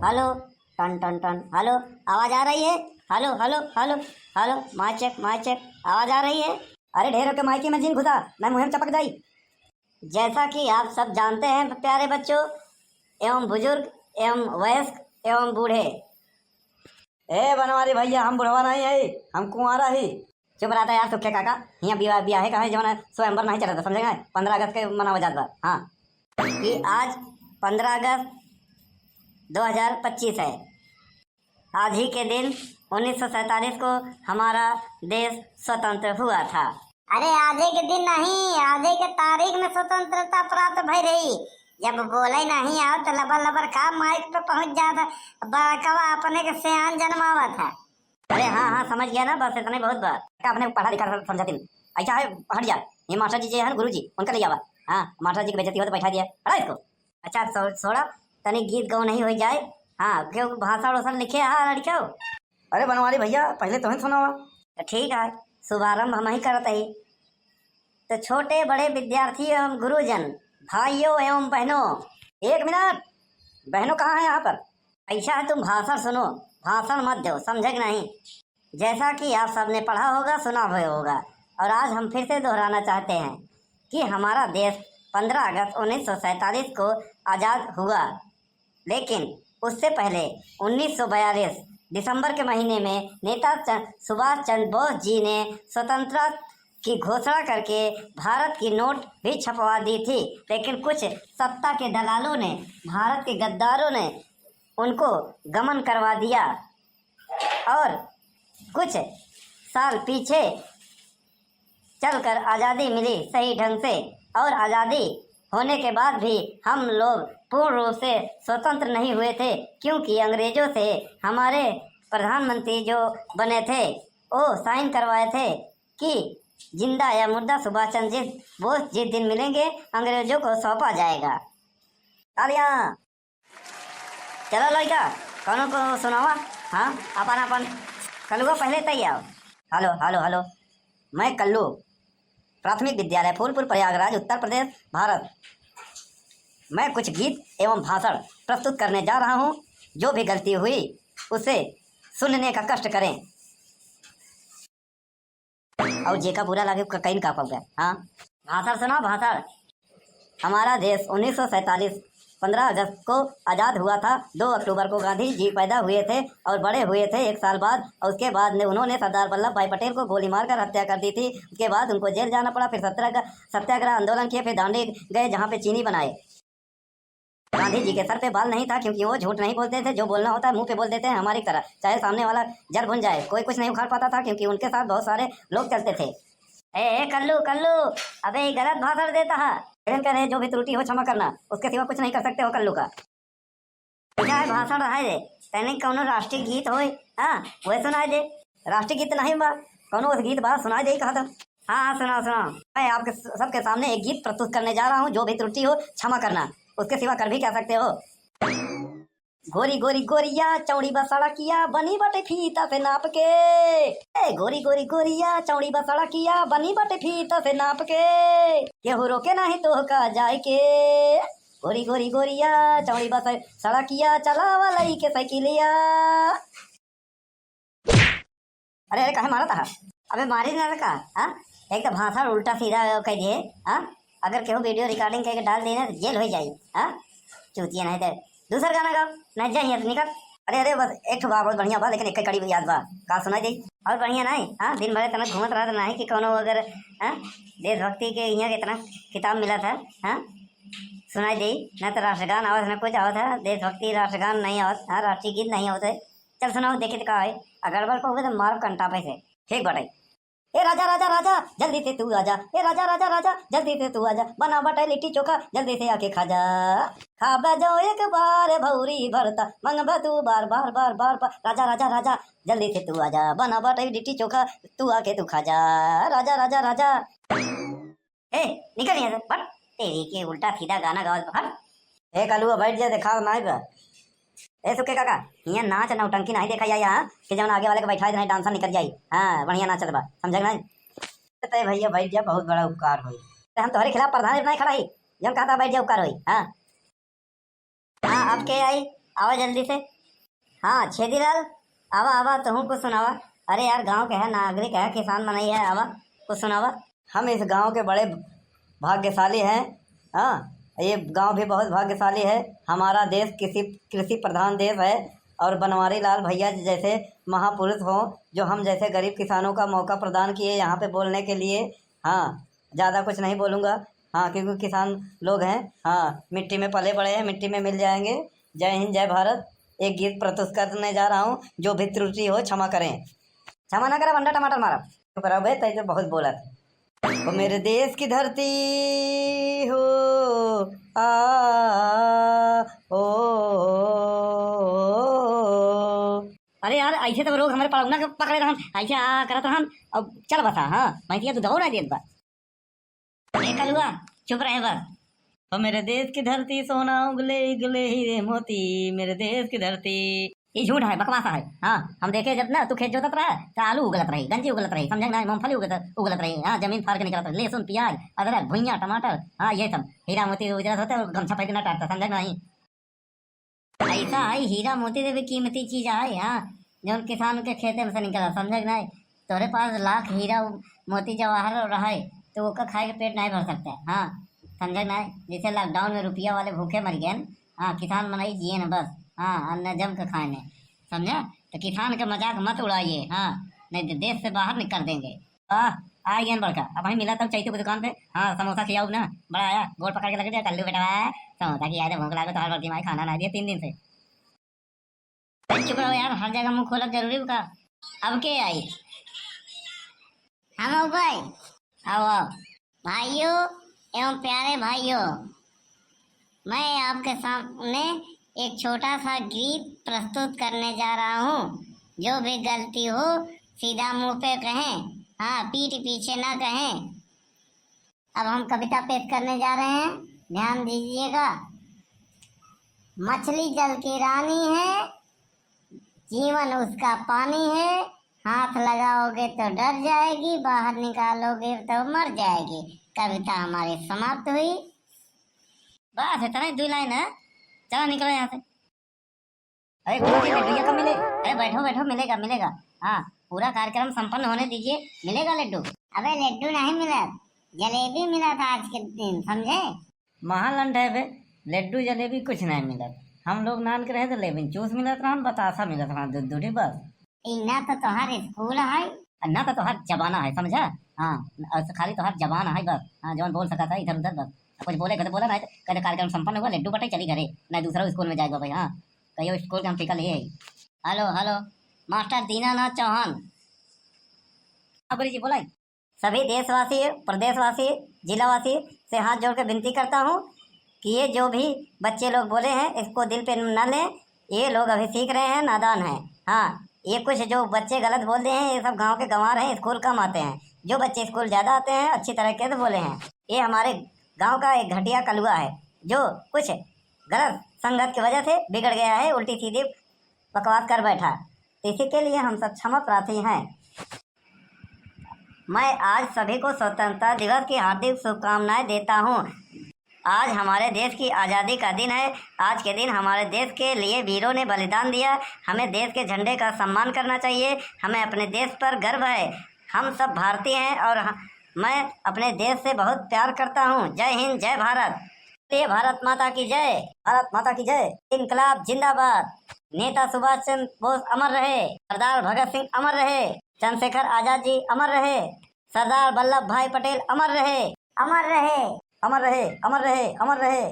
Hello, टन टन टन, हेलो, आवाज आ रही है? Hello hello hello hello, mic check, आवाज आ रही है? अरे ढेरों के माइकी में जिन घुसा, मैं मुहिम चपक जाई। जैसा कि आप सब जानते हैं प्यारे बच्चों एवं बुजुर्ग एवं वयस्क एवं बूढ़े। ए बनवारी भैया, हम बुढ़वा नहीं है, हम कुंवारा ही। चुप रहा था यार सुखे काका, यहाँ ब्याह है कहा जमाना स्वयंवर नहीं चला था, समझेगा? 15 अगस्त के मनावा जाता। हाँ, कि आज 15 अगस्त 2025 है। आज ही के दिन 1947 को हमारा देश स्वतंत्र हुआ था। अरे आजे के दिन नहीं, आजे के तारीख में स्वतंत्रता प्राप्त भई रही। जब बोले नहीं आओ तो लबर लबर का माइक पे पहुंच जाता, बड़कवा अपने के सियान जन्मावा था। अरे हाँ हाँ, समझ गया ना, बस इतने बहुत बार आपने पढ़ा लिखा समझाती नहीं। ऐसा है, हट जा। ये मास्टर जी है ना, गुरु जी, उनका ले जावा। हाँ, मास्टर जी की बेइज्जती हो तो बैठा दिया, पढ़ा इसको। अच्छा छोड़ा, तनी गीत गाओ नहीं हो जाए। हाँ, क्यों भाषा वोषण लिखे? हाँ लड़का। अरे बनवारी भैया, पहले तुम्हें सुनावा। तो ठीक है, शुभारंभ हम ही करते ही। तो छोटे बड़े विद्यार्थी एवं गुरुजन, भाइयों एवं बहनों। 1 मिनट, बहनों कहाँ है यहाँ पर? ऐसा है, तुम भाषण सुनो, भाषण मत दो, समझे कि नहीं? जैसा कि आप सबने पढ़ा होगा, सुना भी होगा, और आज हम फिर से दोहराना चाहते हैं कि हमारा देश 15 अगस्त 1947 को आज़ाद हुआ। लेकिन उससे पहले 1942 दिसंबर के महीने में नेता सुभाष चंद्र बोस जी ने स्वतंत्रता की घोषणा करके भारत की नोट भी छपवा दी थी। लेकिन कुछ सत्ता के दलालों ने, भारत के गद्दारों ने उनको गमन करवा दिया और कुछ साल पीछे चलकर आज़ादी मिली सही ढंग से। और आज़ादी होने के बाद भी हम लोग पूर्ण रूप से स्वतंत्र नहीं हुए थे, क्योंकि अंग्रेजों से हमारे प्रधानमंत्री जो बने थे वो साइन करवाए थे कि जिंदा या मुर्दा सुभाष चंद्र बोस जिस दिन मिलेंगे अंग्रेजों को सौंपा जाएगा। तालियां। चलो लड़का, कौन को सुनावा? हाँ, अपन कल्लू पहले तैयार। हेलो हेलो हेलो, मैं कल्लू, प्राथमिक विद्यालय फूलपुर, प्रयागराज, उत्तर प्रदेश, भारत। मैं कुछ गीत एवं भाषण प्रस्तुत करने जा रहा हूँ। जो भी गलती हुई उसे सुनने का कष्ट करें, और जे का बुरा लगे कहीं का पड़ गया। हाँ, भाषण सुना, भाषण। हमारा देश 1947 15 अगस्त को आज़ाद हुआ था। 2 अक्टूबर को गांधी जी पैदा हुए थे और बड़े हुए थे 1 साल बाद। और उसके बाद उन्होंने सरदार वल्लभ भाई पटेल को गोली मारकर हत्या कर दी थी। उसके बाद उनको जेल जाना पड़ा। फिर सत्याग्रह आंदोलन किए, फिर दांडी गए जहाँ पे चीनी बनाए। गांधी जी के सर पे बाल नहीं था, क्योंकि वो झूठ नहीं बोलते थे। जो बोलना होता है मुंह पे बोल देते हैं, हमारी तरह। चाहे सामने वाला जर भुन जाए, कोई कुछ नहीं उखाड़ पाता था, क्योंकि उनके साथ बहुत सारे लोग चलते थे। ए कल्लू कल्लू, अबे ये गलत भाषण देता है। कह रहे जो भी त्रुटि हो क्षमा करना, उसके सिवा कुछ नहीं कर सकते हो कल्लू का। क्या है भाषण रहा है? तैने कौनो राष्ट्रीय गीत हो? हाँ, वही सुनाई दे। राष्ट्रीय गीत नहीं बा, कौनो गीत बा सुनाई दे कहा था। हाँ हाँ, सुनाओ। मैं आपके सबके सामने एक गीत प्रस्तुत करने जा रहा हूँ। जो भी त्रुटि हो क्षमा करना, उसके सिवा कर भी क्या सकते हो। गोरी गोरी गोरिया चौड़ी बसड़ा किया, बनी बटे फीता से नाप के। गोरी गोरी गोरिया चौड़ी बसड़ा किया, बनी बटे फीता से नाप के। केहू रोके नहीं तो का जाए के। गोरी गोरी गोरिया चौड़ी बसड़ा किया, चला वाला के साइकिलिया। अरे अरे, कहे मारा था? अबे मारी ना का। हाँ, एक तो भाषण उल्टा सीधा कह दिए। हाँ, अगर केहू वीडियो रिकॉर्डिंग करके डाल देना तो जेल हो जाए। हाँ, चूतिया नहीं तो दूसरा गाना गाओ, नहीं जाइए तो निकल। अरे बस एक बा बहुत बढ़िया बा, लेकिन एक कड़ी याद बा का सुनाई दी और बढ़िया नहीं। हाँ, दिन भर इतना घूमत रहा तो नहीं कि कोनो अगर हाँ देशभक्ति के यहाँ इतना किताब मिला था। हाँ, सुनाई दी न तो राष्ट्रगान आवत, न कुछ आवत है। देशभक्ति राष्ट्रगान नहीं आवत। हाँ, राष्ट्रीय गीत नहीं होते। चल सुनाओ, देखे तो का है। अगर गड़बड़ को हुए तो मारो कंटा पे से। ठीक बटाई। ए राजा राजा राजा जल्दी से तू आजा, ए राजा राजा राजा जल्दी से तू आजा, बना बटे लिट्टी चोखा जल्दी से आके खा जा। खा बजो एक बार भौरी भरता, मंग तू बार बार बार बार बार। राजा राजा राजा जल्दी से तू आजा, बना बटे लिट्टी चोखा तू आके तू खा जा। राजा राजा राजा। ए निकल यहाँ से, हट। तेरी के उल्टा सीधा गाना गाओ, हट। ए कलू बैठ जा, देखा नहीं बा। ए सुखे काका, यहाँ नाच नौटंकी नहीं देखा जाए यहाँ, कि जब आगे वाले को बैठा नहीं डांसर निकल जाये। हाँ, बढ़िया नाचत बा, समझे नहीं? तो भैया बैठ जा, बहुत बड़ा उपकार हुई। तो हम तुम्हारे खिलाफ प्रधान नहीं खड़ा ही, जब कहा था बैठ जा उपकार हुई। हाँ हाँ, अब के आई, आओ जल्दी से। हाँ छेदीलाल, आवा आवा तुहू कुछ सुनावा। अरे यार गांव के है, नागरिक है, किसान मनई है, आवा कुछ सुनावा। हम इस गांव के बड़े भाग्यशाली हैं। हाँ, ये गांव भी बहुत भाग्यशाली है। हमारा देश कृषि कृषि प्रधान देश है और बनवारी लाल भैया जैसे महापुरुष हों जो हम जैसे गरीब किसानों का मौका प्रदान किए यहाँ पे बोलने के लिए। हाँ, ज़्यादा कुछ नहीं बोलूँगा। हाँ, क्योंकि किसान लोग हैं। हाँ, मिट्टी में पले बड़े हैं, मिट्टी में मिल जाएंगे। जय हिंद, जय भारत। एक गीत प्रस्तुत करने जा रहा हूँ, जो भी त्रुटि हो क्षमा करें। क्षमा ना करा बंडा टमाटर मारा पर अब तय तो बहुत बोला था। वो मेरे देश की धरती हो आ ओ, अरे यार ऐसे तो रोग हमारे पड़ौना के पकड़े रहन, ऐसे आ करत रहन। अब चल बता। हाँ मैं तू दौड़ा देत बा। ए कलुआ चुप रहे बस। वो मेरे देश की धरती सोना उगले उगले हीरे मोती, मेरे देश की धरती। ये झूठ है, बकवासा है। हाँ हम देखे जब ना तू खेत जोतत रहा तो आलू उगलत रही, गंजी उगलत रही, समझ ना, मूंगफली उगलत रही। हाँ जमीन फाड़ के निकलत रही, लहसुन प्याज अदरक भुइया टमाटर, हाँ ये सब हीरा मोती उजरत होते और गमछा पहनना टाटता, समझ नहीं। ऐसा है हीरा मोती से भी कीमती चीज है। हाँ जो किसान के खेते में से निकला, समझ नहीं। तोरे पास लाख हीरा मोती जवाहर रहे तो वो खाए के पेट नहीं भर सकते। हाँ समझ नहीं। जैसे लॉकडाउन में रुपया वाले भूखे मर गए। हाँ किसान मनाई जिए न बस। हाँ अन्न जम के खाए ने, समझा। तो किसान का मजाक मत उड़ाइए। हाँ नहीं तो देश से बाहर निकल देंगे। आ गया बड़का, अब हमें मिला तब चाहिए की दुकान पे। हाँ समोसा खिलाऊ ना, बड़ा आया गोल पकड़ के लग गया कल्लू बेटा समोसा की आया, भूख लगा तो हर भर्ती में खाना ना दिया 3 दिन से। चुप रहो यार, हर जगह मुंह खोलक जरूरी का। अब के आई हम हो भाई आओ आओ। भाइयों एवं प्यारे भाइयों, मैं आपके सामने एक छोटा सा गीत प्रस्तुत करने जा रहा हूँ। जो भी गलती हो सीधा मुंह पे कहें, हाँ पीठ पीछे ना कहें। अब हम कविता पेश करने जा रहे हैं, ध्यान दीजिएगा। मछली जल की रानी है, जीवन उसका पानी है। हाथ लगाओगे तो डर जाएगी, बाहर निकालोगे तो मर जाएगी। कविता हमारी समाप्त हुई। बस इतना ही 2 लाइन है, चलो निकलो यहाँ से। अरे गुरुजी लड्डू कब मिले? अरे बैठो बैठो, मिलेगा मिलेगा। हाँ पूरा कार्यक्रम संपन्न होने दीजिए, मिलेगा लड्डू। अबे लड्डू नहीं मिला, जलेबी मिला था आज के दिन, समझे। महालंड है बे, लड्डू जलेबी कुछ नहीं मिला। हम लोग नान के रहे तो लेबिन जूस मिला था, बतासा मिला था, दूध दूधी बस। इन्ना तो तोहार स्कूल है, ना तो हर जबाना है, समझा। हाँ खाली तो हर जबाना है बस। हाँ जौन बोल सका था इधर उधर बस। कुछ बोले तो बोला, नहीं कहते कार्यक्रम संपन्न हुआ, लड्डू बटे चली घरे, नहीं दूसरा स्कूल में जाएगा भाई। हाँ कहियो स्कूल के हम टीका लिए। Hello hello master Dinanath Chauhan. हाँ गुरु जी बोला। सभी देशवासी प्रदेशवासी जिलावासी से हाथ जोड़ के विनती करता हूँ कि ये जो भी बच्चे लोग बोले हैं इसको दिल पे न लें। ये लोग अभी सीख रहे हैं, नादान हैं। हाँ ये कुछ जो बच्चे गलत बोल रहे हैं ये सब गांव के गंवार हैं, स्कूल कम आते हैं। जो बच्चे स्कूल ज़्यादा आते हैं अच्छी तरीके से बोले हैं। ये हमारे गांव का एक घटिया कलुआ है जो कुछ गलत संगत की वजह से बिगड़ गया है, उल्टी सीधी बकवास कर बैठा। इसी के लिए हम सब क्षमा प्रार्थी हैं। मैं आज सभी को स्वतंत्रता दिवस की हार्दिक शुभकामनाएं देता हूं। आज हमारे देश की आज़ादी का दिन है। आज के दिन हमारे देश के लिए वीरों ने बलिदान दिया। हमें देश के झंडे का सम्मान करना चाहिए। हमें अपने देश पर गर्व है। हम सब भारतीय हैं और मैं अपने देश से बहुत प्यार करता हूं। जय हिंद, जय भारत। भारत माता की जय, भारत माता की जय। इनकलाब जिंदाबाद। नेता सुभाष चंद्र बोस अमर रहे। सरदार भगत सिंह अमर रहे। चंद्रशेखर आजाद जी अमर रहे। सरदार वल्लभ भाई पटेल अमर रहे, अमर रहे, अमर रहे, अमर रहे, अमर रहे।